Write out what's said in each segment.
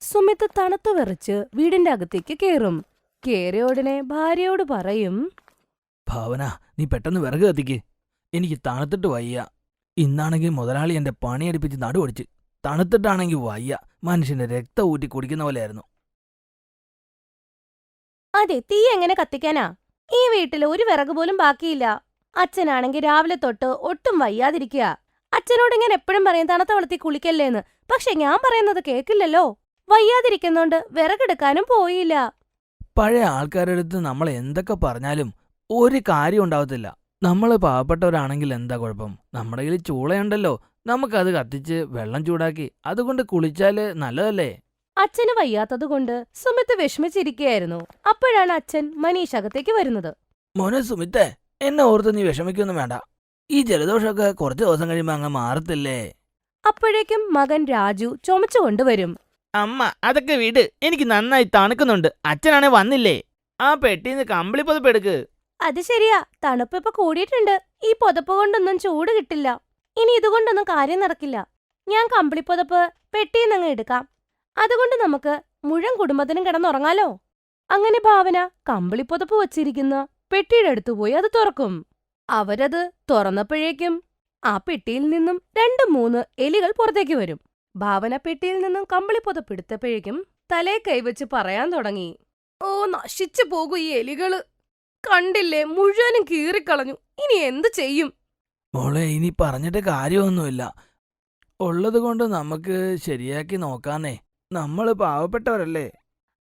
സുമിത്ത് തണുത്തു വിറച്ച് വീടിന്റെ അകത്തേക്ക് കേറും. കേറിയ ഉടനെ ഭാര്യയോട് പറയും, ഭാവന, നീ പെട്ടെന്ന് വിറക് കത്തിക്ക്. എനിക്ക് തണുത്തിട്ട് വയ്യ. ഇന്നാണെങ്കിൽ മുതലാളി എന്റെ പണിയടിപ്പിച്ച് നടുവടിച്ച്. തണുത്തിട്ടാണെങ്കിൽ വയ്യ. മനുഷ്യന്റെ രക്തം ഊറ്റി കുടിക്കുന്ന പോലെയായിരുന്നു. അതെ, തീ എങ്ങനെ കത്തിക്കാനാ? ഈ വീട്ടിൽ ഒരു വിറക് പോലും ബാക്കിയില്ല. അച്ഛനാണെങ്കിൽ രാവിലെ തൊട്ട് ഒട്ടും വയ്യാതിരിക്കുക. അച്ഛനോട് ഇങ്ങനെ എപ്പോഴും പറയും തണുത്ത വെള്ളത്തിൽ കുളിക്കല്ലേന്ന്. പക്ഷെ ഞാൻ പറയുന്നത് കേക്കില്ലല്ലോ. വയ്യാതിരിക്കുന്നോണ്ട് വിറകെടുക്കാനും പോയില്ല. പഴയ ആൾക്കാരുടെ അടുത്ത് നമ്മൾ എന്തൊക്കെ പറഞ്ഞാലും ഒരു കാര്യം ഉണ്ടാവത്തില്ല. നമ്മൾ പാവപ്പെട്ടവരാണെങ്കിൽ എന്താ കുഴപ്പം? നമ്മുടെ കയ്യിൽ ചൂളയുണ്ടല്ലോ, നമുക്കത് കത്തിച്ച് വെള്ളം ചൂടാക്കി അതുകൊണ്ട് കുളിച്ചാല് നല്ലതല്ലേ? അച്ഛന് വയ്യാത്തതുകൊണ്ട് സുമിത്ത് വിഷമിച്ചിരിക്കുകയായിരുന്നു. അപ്പോഴാണ് അച്ഛൻ മനീഷ് അകത്തേക്ക് വരുന്നത്. മോനെ സുമിത്തേ, എന്നെ ഓർത്ത് നീ വിഷമിക്കൊന്നും വേണ്ട. ഈ ജലദോഷമൊക്കെ കുറച്ച് ദിവസം കഴിയുമ്പോ അങ്ങ് മാറത്തില്ലേ? അപ്പോഴേക്കും മകൻ രാജു ചുമച്ചുകൊണ്ടുവരും. അമ്മ, അതൊക്കെ വീട്. എനിക്ക് നന്നായി തണുക്കുന്നുണ്ട്. അച്ഛനാണെ വന്നില്ലേ? ആ പെട്ടിന്ന് കമ്പിളി പുതപ്പ് എടുക്ക്. അത് ശരിയാ, തണുപ്പ് ഇപ്പൊ കൂടിയിട്ടുണ്ട്. ഈ പുതപ്പ് കൊണ്ടൊന്നും ചൂട് കിട്ടില്ല. ഇനി ഇതുകൊണ്ടൊന്നും കാര്യം നടക്കില്ല. ഞാൻ കമ്പിളിപ്പുതപ്പ് പെട്ടിന്നങ്ങ് എടുക്കാം. അതുകൊണ്ട് നമുക്ക് മുഴുവൻ കുടുംബത്തിനും കിടന്നുറങ്ങാലോ. അങ്ങനെ ഭാവന കമ്പിളിപ്പുതപ്പ് വച്ചിരിക്കുന്ന പെട്ടിയുടെ അടുത്ത് പോയി അത് തുറക്കും. അവരത് തുറന്നപ്പോഴേക്കും ആ പെട്ടിയിൽ നിന്നും 2-3 എലികൾ പുറത്തേക്ക് വരും. ഭാവന പെട്ടിയിൽ നിന്നും കമ്പിളിപ്പുതപ്പ് എടുത്തപ്പോഴേക്കും തലേ കൈവച്ച് പറയാൻ തുടങ്ങി, ഓ, നശിച്ചു പോകൂ ഈ എലികള്. കണ്ടില്ലേ, മുഴുവനും കീറിക്കളഞ്ഞു. ഇനി എന്തു ചെയ്യും? മോളെ, ഇനി പറഞ്ഞിട്ട് കാര്യമൊന്നുമില്ല. ഉള്ളത് കൊണ്ട് നമുക്ക് ശരിയാക്കി നോക്കാന്നേ. നമ്മള് പാവപ്പെട്ടവരല്ലേ.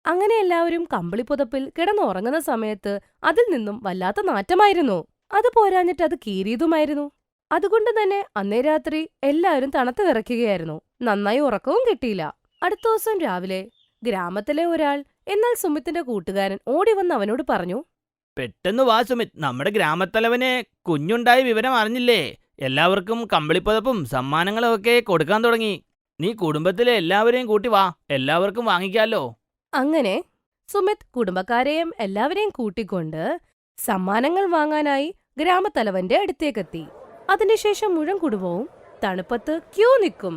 അങ്ങനെ എല്ലാവരും കമ്പിളിപ്പുതപ്പിൽ കിടന്നുറങ്ങുന്ന സമയത്ത് അതിൽ നിന്നും വല്ലാത്ത നാറ്റമായിരുന്നു. അത് പോരാഞ്ഞിട്ട് അത് കീറിയതുമായിരുന്നു. അതുകൊണ്ട് തന്നെ അന്നേ രാത്രി എല്ലാവരും തണുത്ത് വിറയ്ക്കുകയായിരുന്നു. നന്നായി ഉറക്കവും കിട്ടിയില്ല. അടുത്ത ദിവസം രാവിലെ ഗ്രാമത്തിലെ ഒരാൾ, എന്നാൽ സുമിത്തിന്റെ കൂട്ടുകാരൻ, ഓടി വന്ന് അവനോട് പറഞ്ഞു, പെട്ടെന്ന് വാ സുമിത്, നമ്മുടെ ഗ്രാമത്തലവന് കുഞ്ഞുണ്ടായ വിവരം അറിഞ്ഞില്ലേ? എല്ലാവർക്കും കമ്പിളിപ്പുതപ്പും സമ്മാനങ്ങളും ഒക്കെ കൊടുക്കാൻ തുടങ്ങി. നീ കുടുംബത്തിലെ എല്ലാവരെയും കൂട്ടി വാ, എല്ലാവർക്കും വാങ്ങിക്കാലോ. അങ്ങനെ സുമിത് കുടുംബക്കാരെയും എല്ലാവരെയും കൂട്ടിക്കൊണ്ട് സമ്മാനങ്ങൾ വാങ്ങാനായി ഗ്രാമത്തലവന്റെ അടുത്തേക്കെത്തി. അതിനുശേഷം മുഴുവൻ കുടുംബവും തണുപ്പത്ത് ക്യൂ നിൽക്കും.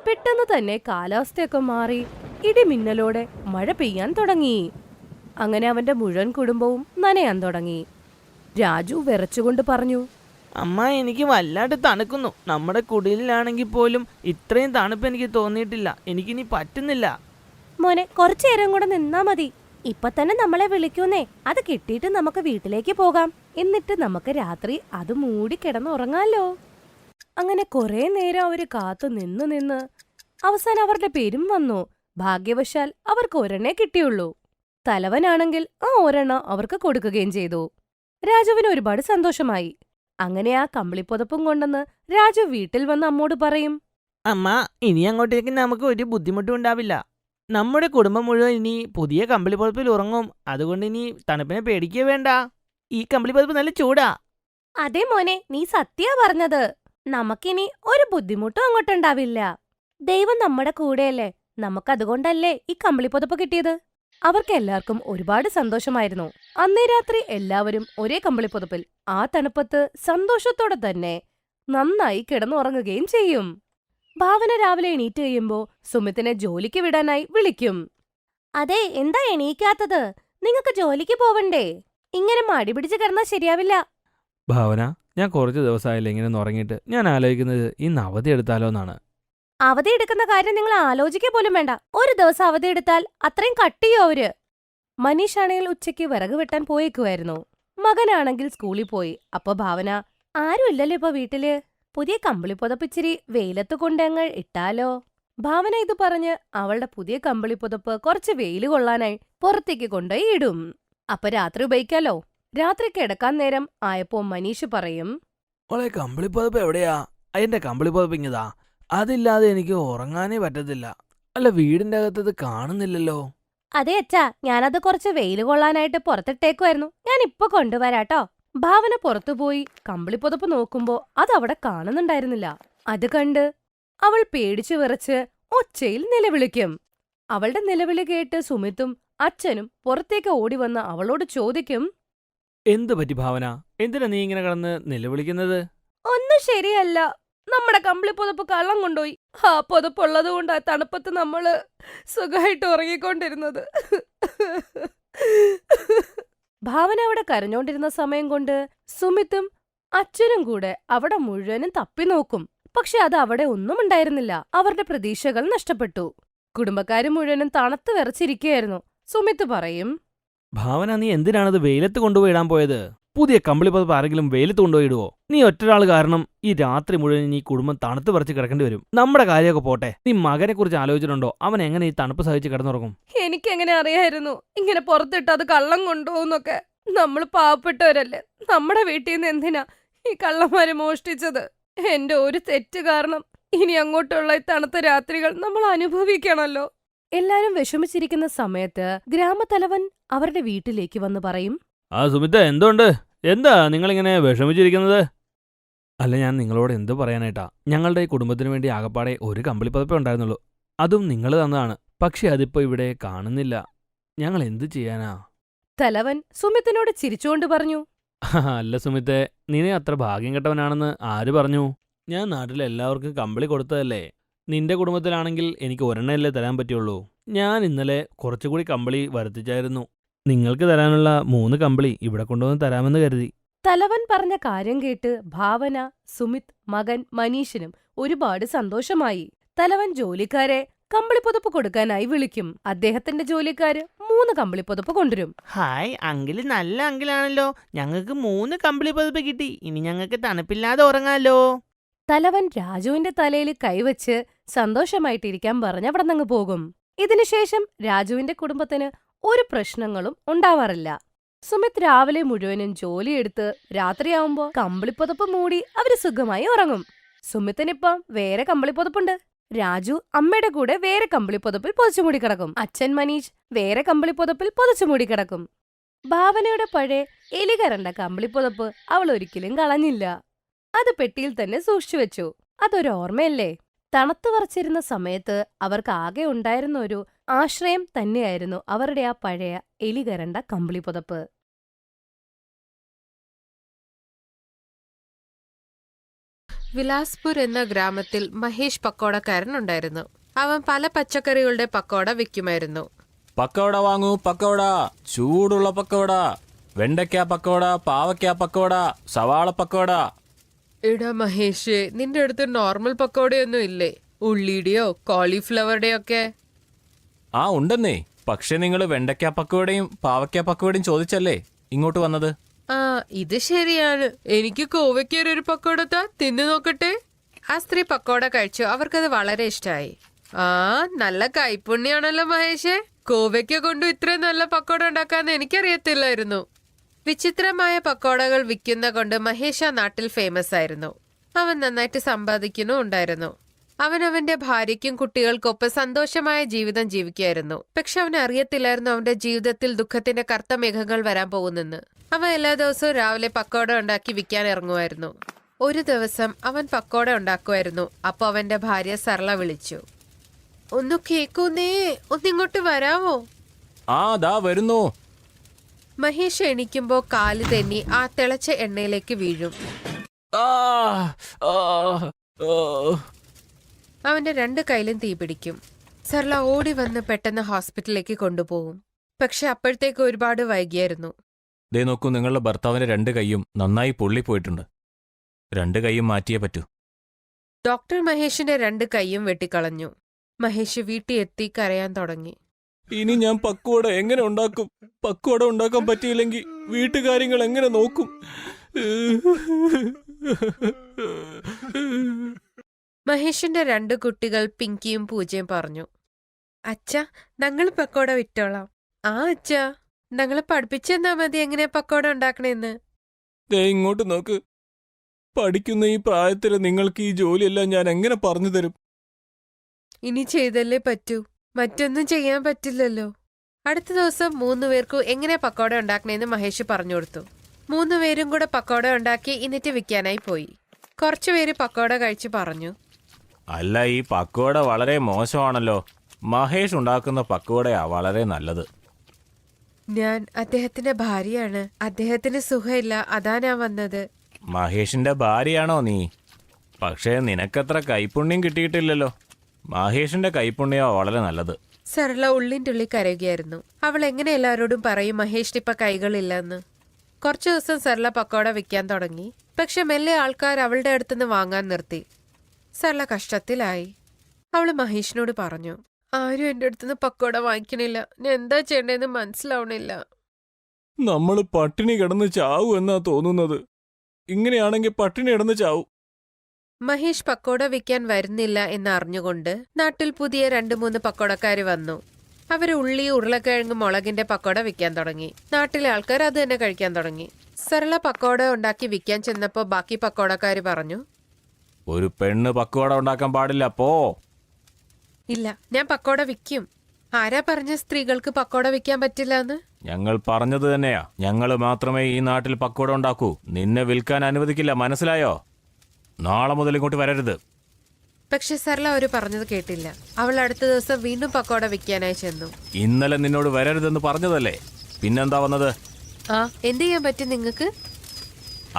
പെട്ടെന്ന് തന്നെ കാലാവസ്ഥയൊക്കെ മാറി ഇടിമിന്നലോടെ മഴ പെയ്യാൻ തുടങ്ങി. അങ്ങനെ അവന്റെ മുഴുവൻ കുടുംബവും നനയാൻ തുടങ്ങി. രാജു വിറച്ചുകൊണ്ട് പറഞ്ഞു, അമ്മ, എനിക്ക് വല്ലാണ്ട് തണുക്കുന്നു. നമ്മുടെ കുടിലാണെങ്കിൽ പോലും ഇത്രയും തണുപ്പ് എനിക്ക് തോന്നിയിട്ടില്ല. എനിക്കിനി പറ്റുന്നില്ല. മോനെ, കുറച്ചേരം കൂടെ നിന്നാ മതി. ഇപ്പൊ തന്നെ നമ്മളെ വിളിക്കുന്നേ. അത് കിട്ടിയിട്ട് നമുക്ക് വീട്ടിലേക്ക് പോകാം. എന്നിട്ട് നമുക്ക് രാത്രി അത് മൂടി കിടന്നുറങ്ങാലോ. അങ്ങനെ കുറെ നേരം അവര് കാത്തു നിന്ന് അവസാനം അവരുടെ പേരും വന്നു. ഭാഗ്യവശാൽ അവർക്ക് ഒരെണ്ണേ കിട്ടിയുള്ളൂ. തലവനാണെങ്കിൽ ആ ഒരെണ്ണം അവർക്ക് കൊടുക്കുകയും ചെയ്തു. രാജുവിന് ഒരുപാട് സന്തോഷമായി. അങ്ങനെ ആ കമ്പിളിപ്പുതപ്പും കൊണ്ടെന്ന് രാജു വീട്ടിൽ വന്ന് അമ്മോട് പറയും, അമ്മ, ഇനി അങ്ങോട്ടേക്ക് നമുക്ക് ഒരു ബുദ്ധിമുട്ടും ഉണ്ടാവില്ല. നമ്മുടെ കുടുംബം മുഴുവൻ ഇനി പുതിയ കമ്പിളിപ്പുതപ്പിൽ ഉറങ്ങും. അതുകൊണ്ട് ഇനി തണുപ്പിനെ പേടിക്കേ വേണ്ട. ഈ കമ്പിളിപ്പുതപ്പ് നല്ല ചൂടാ. അതേ മോനെ, നീ സത്യാ പറഞ്ഞത്. നമുക്കിനി ഒരു ബുദ്ധിമുട്ടും അങ്ങോട്ടുണ്ടാവില്ല. ദൈവം നമ്മുടെ കൂടെയല്ലേ. നമുക്കതുകൊണ്ടല്ലേ ഈ കമ്പിളിപ്പുതപ്പ് കിട്ടിയത്. അവർക്ക് എല്ലാവർക്കും ഒരുപാട് സന്തോഷമായിരുന്നു. അന്നേ രാത്രി എല്ലാവരും ഒരേ കമ്പിളിപ്പുതപ്പിൽ ആ തണുപ്പത്ത് സന്തോഷത്തോടെ തന്നെ നന്നായി കിടന്നുറങ്ങുകയും ചെയ്യും. ഭാവന രാവിലെ എണീറ്റ് കഴിയുമ്പോ സുമിത്തിനെ ജോലിക്ക് വിടാനായി വിളിക്കും. അതെ, എന്താ എണീക്കാത്തത്? നിങ്ങൾക്ക് ജോലിക്ക് പോവണ്ടേ? ഇങ്ങനെ മടി പിടിച്ച് കിടന്നാ ശരിയാവില്ല. ഭാവന, ഞാൻ കുറച്ച് ദിവസമായില്ല ഇങ്ങനെ ഉറങ്ങിയിട്ട്. ഞാൻ ആലോചിക്കുന്നത് ഇന്ന് അവധി എടുത്താലോന്നാണ്. അവധി എടുക്കുന്ന കാര്യം നിങ്ങൾ ആലോചിക്കുക പോലും വേണ്ട. ഒരു ദിവസം അവധി എടുത്താൽ അത്രയും കട്ടിയോ അവര്. മനീഷാണെങ്കിൽ ഉച്ചയ്ക്ക് വിറക് വെട്ടാൻ പോയേക്കുമായിരുന്നു. മകനാണെങ്കിൽ സ്കൂളിൽ പോയി. അപ്പൊ ഭാവന, ആരും ഇല്ലല്ലോ ഇപ്പൊ വീട്ടില്. പുതിയ കമ്പിളിപ്പുതപ്പിച്ചിരി വെയിലത്ത് കൊണ്ടങ്ങ് ഇട്ടാലോ? ഭാവന ഇത് പറഞ്ഞ് അവളുടെ പുതിയ കമ്പിളിപ്പുതപ്പ് കുറച്ച് വെയില് കൊള്ളാനായി പുറത്തേക്ക് കൊണ്ടുപോയി ഇടും. അപ്പൊ രാത്രി ഉപയോഗിക്കാലോ. രാത്രി കിടക്കാൻ നേരം ആയപ്പോ മനീഷ് പറയും, മോളെ, കമ്പിളിപ്പുതപ്പ് എവിടെയാ? അതിന്റെ കമ്പിളിപ്പുതപ്പ് ഇങ്ങതാ. അതില്ലാതെ എനിക്ക് ഉറങ്ങാനേ പറ്റത്തില്ല. അല്ല, വീടിന്റെ അകത്തത് കാണുന്നില്ലല്ലോ. അതെ അച്ഛാ, ഞാനത് കുറച്ച് വെയില് കൊള്ളാനായിട്ട് പുറത്തിട്ടേക്കുമായിരുന്നു. ഞാൻ ഇപ്പൊ കൊണ്ടുവരാട്ടോ. ഭാവന പുറത്തുപോയി കമ്പിളിപ്പുതപ്പ് നോക്കുമ്പോ അതവിടെ കാണുന്നുണ്ടായിരുന്നില്ല. അത് കണ്ട് അവൾ പേടിച്ചു വിറച്ച് ഒച്ചയിൽ നിലവിളിക്കും. അവളുടെ നിലവിളി കേട്ട് സുമിത്തും അച്ഛനും പുറത്തേക്ക് ഓടിവന്ന് അവളോട് ചോദിക്കും, എന്തു പറ്റി ഭാവന? എന്തിനാ നീ ഇങ്ങനെ കിടന്ന് നിലവിളിക്കുന്നത്? ഒന്നും ശരിയല്ല. നമ്മുടെ കമ്പിളി പുതപ്പ് കള്ളം കൊണ്ടുപോയി. ആ പുതപ്പുള്ളത് കൊണ്ട് ആ തണുപ്പത്ത് നമ്മള് സുഖമായിട്ട് ഉറങ്ങിക്കൊണ്ടിരുന്നത്. ഭാവന അവിടെ കരഞ്ഞോണ്ടിരുന്ന സമയം കൊണ്ട് സുമിത്തും അച്ഛനും കൂടെ അവിടെ മുഴുവനും തപ്പി നോക്കും. പക്ഷെ അത് അവിടെ ഒന്നും ഉണ്ടായിരുന്നില്ല. അവരുടെ പ്രതീക്ഷകൾ നഷ്ടപ്പെട്ടു. കുടുംബക്കാര് മുഴുവനും തണുത്ത് വിറച്ചിരിക്കുകയായിരുന്നു. സുമിത്ത് പറയും, ഭാവന, നീ എന്തിനാണത് വെയിലത്ത് കൊണ്ടുപോയി ഇടാൻ പോയത്? പുതിയ കമ്പിളി പതിപ്പ് ആരെങ്കിലും വെയിലത്ത് കൊണ്ടുപോയി ഇടുവോ? നീ ഒറ്റൊരാൾ കാരണം ഈ രാത്രി മുഴുവൻ ഈ കുടുംബം തണുത്ത് പറിച്ച് കിടക്കേണ്ടി വരും. നമ്മുടെ കാര്യമൊക്കെ പോട്ടെ, നീ മകനെ കുറിച്ച് ആലോചിച്ചിട്ടുണ്ടോ? അവൻ എങ്ങനെ ഈ തണുപ്പ് സഹിച്ച് കിടന്നുറങ്ങും? എനിക്കെങ്ങനെ അറിയായിരുന്നു ഇങ്ങനെ പുറത്തിട്ട് അത് കള്ളം കൊണ്ടുപോകുന്നൊക്കെ? നമ്മൾ പാവപ്പെട്ടവരല്ലേ. നമ്മുടെ വീട്ടിൽ നിന്ന് എന്തിനാ ഈ കള്ളന്മാര് മോഷ്ടിച്ചത്? എന്റെ ഒരു തെറ്റ് കാരണം ഇനി അങ്ങോട്ടുള്ള ഈ തണുത്ത രാത്രികൾ നമ്മൾ അനുഭവിക്കണല്ലോ. എല്ലാരും വിഷമിച്ചിരിക്കുന്ന സമയത്ത് ഗ്രാമത്തലവൻ അവരുടെ വീട്ടിലേക്ക് വന്ന് പറയും, ആ സുമിത്ത, എന്തുണ്ട്? എന്താ നിങ്ങളിങ്ങനെ വിഷമിച്ചിരിക്കുന്നത്? അല്ല, ഞാൻ നിങ്ങളോട് എന്ത് പറയാനായിട്ടാ? ഞങ്ങളുടെ ഈ കുടുംബത്തിന് വേണ്ടി ആകപ്പാടെ ഒരു കമ്പിളി പതിപ്പേ ഉണ്ടായിരുന്നുള്ളൂ. അതും നിങ്ങൾ തന്നതാണ്. പക്ഷെ അതിപ്പോ ഇവിടെ കാണുന്നില്ല. ഞങ്ങൾ എന്ത് ചെയ്യാനാ? തലവൻ സുമിത്തിനോട് ചിരിച്ചുകൊണ്ട് പറഞ്ഞു, അല്ല സുമിത്തെ, നീ അത്ര ഭാഗ്യം കെട്ടവനാണെന്ന് ആര് പറഞ്ഞു? ഞാൻ നാട്ടിലെ എല്ലാവർക്കും കമ്പിളി കൊടുത്തതല്ലേ. നിന്റെ കുടുംബത്തിലാണെങ്കിൽ എനിക്ക് ഒരെണ്ണല്ലേ തരാൻ പറ്റുള്ളൂ. ഞാൻ ഇന്നലെ കുറച്ചുകൂടി കമ്പിളി വരുത്തിച്ചായിരുന്നു. നിങ്ങൾക്ക് തരാനുള്ള 3 കമ്പിളി ഇവിടെ കൊണ്ടുവന്ന് തരാമെന്ന് കരുതി. തലവൻ പറഞ്ഞ കാര്യം കേട്ട് ഭാവന, സുമിത്, മകൻ മനീഷിനും ഒരുപാട് സന്തോഷമായി. തലവൻ ജോലിക്കാരെ കമ്പിളിപ്പുതപ്പ് കൊടുക്കാനായി വിളിക്കും. അദ്ദേഹത്തിന്റെ ജോലിക്കാര് 3 കമ്പിളിപ്പുതപ്പ് കൊണ്ടുവരും. ഹായ്, അങ്കിള് നല്ല അങ്കിളാണല്ലോ. ഞങ്ങൾക്ക് 3 കമ്പിളി പതിപ്പ് കിട്ടി. ഇനി ഞങ്ങൾക്ക് തണുപ്പില്ലാതെ ഉറങ്ങാലോ. തലവൻ രാജുവിന്റെ തലയിൽ കൈവച്ച് സന്തോഷമായിട്ടിരിക്കാൻ പറഞ്ഞ് അവിടെ നിന്ന് പോകും. ഇതിനുശേഷം രാജുവിന്റെ കുടുംബത്തിന് ഒരു പ്രശ്നങ്ങളും ഉണ്ടാവാറില്ല. സുമിത് രാവിലെ മുഴുവനും ജോലിയെടുത്ത് രാത്രിയാവുമ്പോ കമ്പിളിപ്പുതപ്പ് മൂടി അവര് സുഖമായി ഉറങ്ങും. സുമിത്തിനിപ്പം വേറെ കമ്പിളിപ്പുതപ്പുണ്ട്. രാജു അമ്മയുടെ കൂടെ വേറെ കമ്പിളിപ്പുതപ്പിൽ പൊതിച്ചുമൂടി കിടക്കും. അച്ഛൻ മനീഷ് വേറെ കമ്പിളിപ്പുതപ്പിൽ പൊതിച്ചുമൂടി കിടക്കും. ഭാവനയുടെ പഴയ എലികരണ്ട കമ്പിളിപ്പുതപ്പ് അവൾ ഒരിക്കലും കളഞ്ഞില്ല. അത് പെട്ടിയിൽ തന്നെ സൂക്ഷിച്ചു വെച്ചു. അതൊരു ഓർമ്മയല്ലേ. തണുത്തു വറച്ചിരുന്ന സമയത്ത് അവർക്ക് ആകെ ഉണ്ടായിരുന്ന ഒരു ആശ്രയം തന്നെയായിരുന്നു അവരുടെ ആ പഴയ എലികരണ്ട കമ്പിളിപ്പുതപ്പ്. വിലാസ്പൂർ എന്ന ഗ്രാമത്തിൽ മഹേഷ് പക്കോടക്കാരനുണ്ടായിരുന്നു. അവൻ പല പച്ചക്കറികളുടെ പക്കോട വിൽക്കുമായിരുന്നു. പക്കോട വാങ്ങൂ, പക്കോട, ചൂടുള്ള പക്കോട, വെണ്ടയ്ക്ക പക്കോട, പാവയ്ക്ക പക്കോട, സവാള പക്കോട. എടാ മഹേഷേ, നിന്റെ അടുത്ത് നോർമൽ പക്കോടയൊന്നും ഇല്ലേ? ഉള്ളിയുടെയോ കോളിഫ്ലവറുടെയോ ഒക്കെ? ആ ഉണ്ടെന്നേ. പക്ഷെ നിങ്ങൾ വെണ്ടയ്ക്ക പക്കോടയും പാവയ്ക്ക പക്കോടയും ചോദിച്ചല്ലേ ഇങ്ങോട്ട് വന്നത്? ആ, ഇത് ശരിയാണ്. എനിക്ക് കോവയ്ക്കൊരു പക്കോട താ, തിന്നു നോക്കട്ടെ. ആ സ്ത്രീ പക്കോട കഴിച്ചു. അവർക്കത് വളരെ ഇഷ്ടമായി. ആ, നല്ല കൈപ്പുണ്യാണല്ലോ മഹേഷേ. കോവയ്ക്ക കൊണ്ടും ഇത്രയും നല്ല പക്കോട ഉണ്ടാക്കാന്ന് എനിക്കറിയത്തില്ലായിരുന്നു. വിചിത്രമായ പക്കോടകൾ വിൽക്കുന്ന കൊണ്ട് മഹേഷ് ആ നാട്ടിൽ ഫേമസ് ആയിരുന്നു. അവൻ നന്നായിട്ട് സമ്പാദിക്കുന്നുണ്ടായിരുന്നു. അവൻ അവന്റെ ഭാര്യയ്ക്കും കുട്ടികൾക്കൊപ്പം സന്തോഷമായ ജീവിതം ജീവിക്കുകയായിരുന്നു. പക്ഷെ അവന് അറിയത്തില്ലായിരുന്നു അവന്റെ ജീവിതത്തിൽ ദുഃഖത്തിന്റെ കറുത്ത മേഘങ്ങൾ വരാൻ പോകുന്നെന്ന്. അവൻ എല്ലാ ദിവസവും രാവിലെ പക്കോട ഉണ്ടാക്കി വിൽക്കാൻ ഇറങ്ങുമായിരുന്നു. ഒരു ദിവസം അവൻ പക്കോട ഉണ്ടാക്കുമായിരുന്നു. അപ്പൊ അവന്റെ ഭാര്യ സർള വിളിച്ചു, ഒന്ന് കേക്കൂന്നേ, ഒന്നിങ്ങോട്ട് വരാമോ? ആ, ദാ വരുന്നു. മഹേഷ് എണീക്കുമ്പോ കാല് തെന്നി ആ തിളച്ച എണ്ണയിലേക്ക് വീഴും. ആ, ആ, ആ. അവന്റെ 2 കൈയിലും തീ പിടിക്കും. സർള ഓടി വന്ന് പെട്ടെന്ന് ഹോസ്പിറ്റലിലേക്ക് കൊണ്ടുപോകും. പക്ഷെ അപ്പോഴത്തേക്ക് ഒരുപാട് വൈകിയായിരുന്നു. ദേ നോക്കൂ, നിങ്ങളുടെ ഭർത്താവിന്റെ 2 കൈയും നന്നായി പൊള്ളിപ്പോയിട്ടുണ്ട്. 2 കൈയും മാറ്റിയേ പറ്റൂ. ഡോക്ടർ മഹേഷിന്റെ 2 കൈയും വെട്ടിക്കളഞ്ഞു. മഹേഷ് വീട്ടിൽ എത്തി കരയാൻ തുടങ്ങി. ഇനി ഞാൻ പക്കോട എങ്ങനെ ഉണ്ടാക്കും? പക്കോട ഉണ്ടാക്കാൻ പറ്റിയില്ലെങ്കിൽ വീട്ടുകാര്യങ്ങൾ എങ്ങനെ നോക്കും? മഹേഷിന്റെ 2 കുട്ടികൾ പിങ്കിയും പൂജയും പറഞ്ഞു, അച്ഛ, ഞങ്ങൾ പക്കോട വിറ്റോളാം. ആ അച്ഛ, ഞങ്ങളെ പഠിപ്പിച്ചെന്നാ മതി എങ്ങനെയാ പക്കോട ഉണ്ടാക്കണേന്ന്. ദേ ഇങ്ങോട്ട് നോക്ക്. പഠിക്കുന്ന ഈ പ്രായത്തിൽ നിങ്ങൾക്ക് ഈ ജോലിയെല്ലാം ഞാൻ എങ്ങനെ പറഞ്ഞു തരും? ഇനി ചെയ്തല്ലേ പറ്റൂ. മറ്റൊന്നും ചെയ്യാൻ പറ്റില്ലല്ലോ. അടുത്ത ദിവസം 3 പേർക്കും എങ്ങനെ പക്കോട ഉണ്ടാക്കണേന്ന് മഹേഷ് പറഞ്ഞു കൊടുത്തു. 3 പേരും കൂടെ പക്കോട ഉണ്ടാക്കി എന്നിട്ട് വിൽക്കാനായി പോയി. കുറച്ചുപേര് പക്കോട കഴിച്ച് പറഞ്ഞു, അല്ല, ഈ പക്കോട വളരെ മോശമാണല്ലോ. മഹേഷ് ഉണ്ടാക്കുന്ന പക്കോടയാ വളരെ നല്ലത്. ഞാൻ അദ്ദേഹത്തിന്റെ ഭാര്യയാണ്. അദ്ദേഹത്തിന് സുഖമില്ല, അതാ ഞാൻ വന്നത്. മഹേഷിന്റെ ഭാര്യയാണോ നീ? പക്ഷേ നിനക്കത്ര കൈപ്പുണ്യം കിട്ടിയിട്ടില്ലല്ലോ. മഹേഷിന്റെ കൈപ്പുണ്യമാ വളരെ നല്ലത്. സരള ഉള്ളിൻ്റെ ഉള്ളിൽ കരയുകയായിരുന്നു. അവൾ എങ്ങനെ എല്ലാവരോടും പറയും മഹേഷിന് ഇപ്പൊ കൈകളില്ലെന്ന്. കുറച്ചു ദിവസം സരള പക്കോട വിൽക്കാൻ തുടങ്ങി. പക്ഷെ മെല്ലെ ആൾക്കാർ അവളുടെ അടുത്തുനിന്ന് വാങ്ങാൻ നിർത്തി. സരള കഷ്ടത്തിലായി. അവള് മഹേഷിനോട് പറഞ്ഞു, ആരും എൻ്റെ അടുത്തുനിന്ന് പക്കോട വാങ്ങിക്കണില്ല. ഞാൻ എന്താ ചെയ്യേണ്ടതെന്ന് മനസ്സിലാവണില്ല. നമ്മൾ പട്ടിണി കിടന്ന് ചാവൂ എന്നാ തോന്നുന്നത്. ഇങ്ങനെയാണെങ്കിൽ പട്ടിണി കിടന്ന് ചാവൂ. മഹേഷ് പക്കോട വിൽക്കാൻ വരുന്നില്ല എന്നറിഞ്ഞുകൊണ്ട് നാട്ടിൽ പുതിയ 2-3 പക്കോടക്കാര് വന്നു. അവര് ഉള്ളി, ഉരുളക്കിഴങ്ങ്, മുളകിന്റെ പക്കോട വിൽക്കാൻ തുടങ്ങി. നാട്ടിലെ ആൾക്കാർ അത് തന്നെ കഴിക്കാൻ തുടങ്ങി. സരള പക്കോട ഉണ്ടാക്കി വിൽക്കാൻ ചെന്നപ്പോ ബാക്കി പക്കോടക്കാര് പറഞ്ഞു, ഒരു പെണ്ണ് പക്കോട ഉണ്ടാക്കാൻ പാടില്ല, പോ. ഇല്ല, ഞാൻ പക്കോട വിൽക്കും. ആരാ പറഞ്ഞ സ്ത്രീകൾക്ക് പക്കോട വിൽക്കാൻ പറ്റില്ല എന്ന്? ഞങ്ങൾ പറഞ്ഞത് തന്നെയാ. ഞങ്ങൾ മാത്രമേ ഈ നാട്ടിൽ പക്കോട ഉണ്ടാക്കൂ. നിന്നെ വിൽക്കാൻ അനുവദിക്കില്ല, മനസ്സിലായോ? നാളെ മുതൽ ഇങ്ങോട്ട് വരരുത്. പക്ഷെ സരള അവര് പറഞ്ഞത് കേട്ടില്ല. അവൾ അടുത്ത ദിവസം വീണ്ടും പക്കോട വിൽക്കാനായി ചെന്നു. ഇന്നലെ നിന്നോട് വരരുതെന്ന് പറഞ്ഞതല്ലേ, പിന്നെന്താ വന്നത്? ആ, എന്ത് ചെയ്യാൻ പറ്റും നിങ്ങൾക്ക്?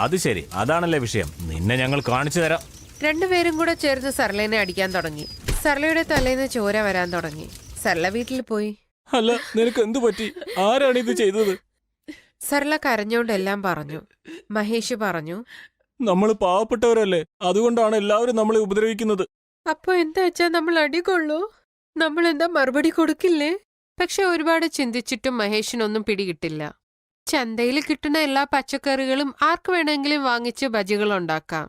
അത് ശരി, അതാണല്ലേ വിഷയം. നിന്നെ ഞങ്ങൾ കാണിച്ചു തരാം. രണ്ടുപേരും കൂടെ ചേർന്ന് സരളേനെ അടിക്കാൻ തുടങ്ങി. സരളയുടെ തലേന്ന് ചോര വരാൻ തുടങ്ങി. സരള വീട്ടിൽ പോയി. അല്ല, നിനക്ക് എന്തു പറ്റി? ആരാണ് ഇത് ചെയ്തത്? സരള കരഞ്ഞോണ്ടെല്ലാം പറഞ്ഞു. മഹേഷ് പറഞ്ഞു, നമ്മൾ പാവപ്പെട്ടവരല്ലേ, അതുകൊണ്ടാണ് എല്ലാവരും നമ്മളെ ഉപദ്രവിക്കുന്നത്. അപ്പൊ എന്താ വെച്ചാ നമ്മൾ അടികൊള്ളൂ? നമ്മൾ എന്താ മറുപടി കൊടുക്കില്ലേ? പക്ഷെ ഒരുപാട് ചിന്തിച്ചിട്ടും മഹേഷിനൊന്നും പിടികിട്ടില്ല. ചന്തയിൽ കിട്ടുന്ന എല്ലാ പച്ചക്കറികളും ആർക്ക് വേണമെങ്കിലും വാങ്ങിച്ച് ബജികൾ ഉണ്ടാക്കാം.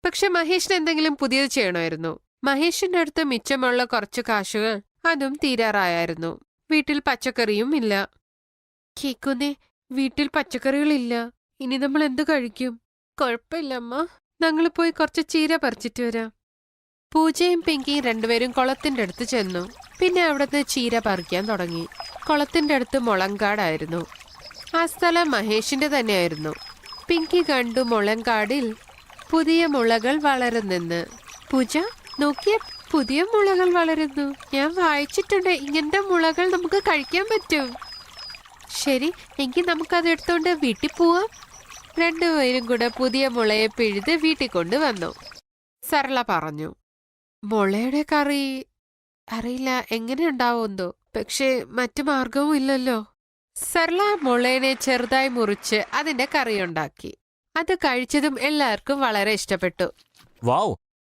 പക്ഷെ മഹേഷിന് എന്തെങ്കിലും പുതിയത് ചെയ്യണമായിരുന്നു. മഹേഷിന്റെ അടുത്ത് മിച്ചമുള്ള കുറച്ച് കാശുകൾ അതും തീരാറായായിരുന്നു. വീട്ടിൽ പച്ചക്കറിയും ഇല്ല. കേക്കുന്നേ, വീട്ടിൽ പച്ചക്കറികളില്ല. ഇനി നമ്മൾ എന്ത് കഴിക്കും? കുഴപ്പമില്ല അമ്മ, ഞങ്ങൾ പോയി കുറച്ച് ചീര പറിച്ചിട്ട് വരാം. പൂജയും പിങ്കിയും രണ്ടുപേരും കുളത്തിന്റെ അടുത്ത് ചെന്നു. പിന്നെ അവിടുന്ന് ചീര പറിക്കാൻ തുടങ്ങി. കുളത്തിന്റെ അടുത്ത് മുളങ്കാടായിരുന്നു. ആ സ്ഥലം മഹേഷിന്റെ തന്നെയായിരുന്നു. പിങ്കി കണ്ടു മുളങ്കാടിൽ പുതിയ മുളകൾ വളരുന്നെന്ന്. പൂജ നോക്കിയ, പുതിയ മുളകൾ വളരുന്നു. ഞാൻ വായിച്ചിട്ടുണ്ട് ഇങ്ങനത്തെ മുളകൾ നമുക്ക് കഴിക്കാൻ പറ്റും. ശരി, എങ്കിൽ നമുക്കത് എടുത്തോണ്ട് വീട്ടിൽ പോവാം. രണ്ടുപേരും കൂടെ പുതിയ മുളയെ പിഴുത് വീട്ടിൽ കൊണ്ടുവന്നു. സരള പറഞ്ഞു, മുളയുടെ കറി അറിയില്ല എങ്ങനെ ഉണ്ടാവുമെന്നോ, പക്ഷേ മറ്റു മാർഗവും ഇല്ലല്ലോ. സരള മുളയെ ചെറുതായി മുറിച്ച് അതിന്റെ കറിയുണ്ടാക്കി. അത് കഴിച്ചതും എല്ലാവർക്കും വളരെ ഇഷ്ടപ്പെട്ടു. വാവ്,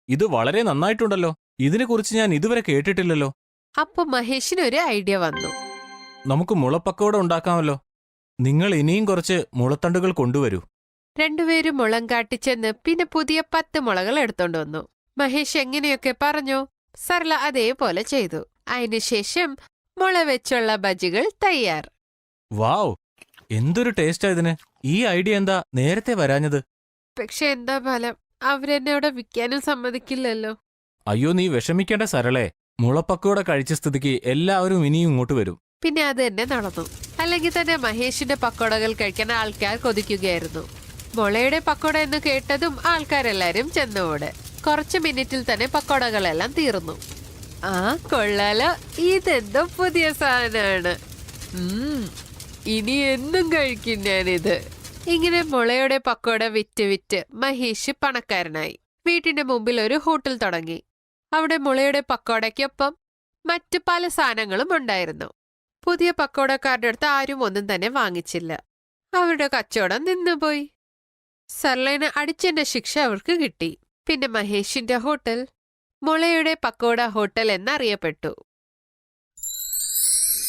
ഇത് വളരെ നന്നായിട്ടുണ്ടല്ലോ. ഇതിനെക്കുറിച്ച് ഞാൻ ഇതുവരെ കേട്ടിട്ടില്ലല്ലോ. അപ്പൊ മഹേഷിനൊരു ഐഡിയ വന്നു. നമുക്ക് മുളപ്പക്കോട ഉണ്ടാക്കാമല്ലോ. നിങ്ങൾ ഇനിയും കുറച്ച് മുളത്തണ്ടുകൾ കൊണ്ടുവരൂ. രണ്ടുപേരും മുളം കാട്ടിച്ചെന്ന് പിന്നെ പുതിയ 10 മുളകൾ എടുത്തോണ്ട് വന്നു. മഹേഷ് എങ്ങനെയൊക്കെ പറഞ്ഞു, സരള അതേപോലെ ചെയ്തു. അതിനുശേഷം മുള വെച്ചുള്ള ബജികൾ തയ്യാർ. വാവ്, എന്തൊരു ടേസ്റ്റാ ഇതിന്. ഈ ഐഡിയ എന്താ നേരത്തെ വരാഞ്ഞത്? പക്ഷെ എന്താ ഫലം, അവരെന്നെ അവിടെ വിൽക്കാനും സമ്മതിക്കില്ലല്ലോ. അയ്യോ, നീ വിഷമിക്കേണ്ട സരളെ. മുളപ്പക്കോട കഴിച്ച സ്ഥിതിക്ക് എല്ലാവരും ഇനിയും ഇങ്ങോട്ട് വരും. പിന്നെ അത് തന്നെ നടന്നു. അല്ലെങ്കിൽ തന്നെ മഹേഷിന്റെ പക്കോടകൾ കഴിക്കാൻ ആൾക്കാർ കൊതിക്കുകയായിരുന്നു. മുളയുടെ പക്കോട എന്ന് കേട്ടതും ആൾക്കാരെല്ലാരും ചെന്നോടെ. കുറച്ച് മിനിറ്റിൽ തന്നെ പക്കോടകളെല്ലാം തീർന്നു. ആ കൊള്ളാലോ, ഇതെന്തോ പുതിയ സാധനമാണ്. ഇനി എന്നും കഴിക്കും ഞാനിത്. ഇങ്ങനെ മുളയുടെ പക്കോട വിറ്റ് വിറ്റ് മഹേഷ് പണക്കാരനായി. വീട്ടിന്റെ മുമ്പിൽ ഒരു ഹോട്ടൽ തുടങ്ങി. അവിടെ മുളയുടെ പക്കോടയ്ക്കൊപ്പം മറ്റു പല സാധനങ്ങളും ഉണ്ടായിരുന്നു. പുതിയ പക്കോടക്കാരുടെ അടുത്ത് ആരും ഒന്നും തന്നെ വാങ്ങിച്ചില്ല. അവരുടെ കച്ചവടം നിന്നുപോയി. സരളേനെ അടിച്ചതിന്റെ ശിക്ഷ അവർക്ക് കിട്ടി. പിന്നെ മഹേഷിന്റെ ഹോട്ടൽ മുളയുടെ പക്കോട ഹോട്ടൽ എന്നറിയപ്പെട്ടു.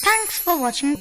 Thanks for watching.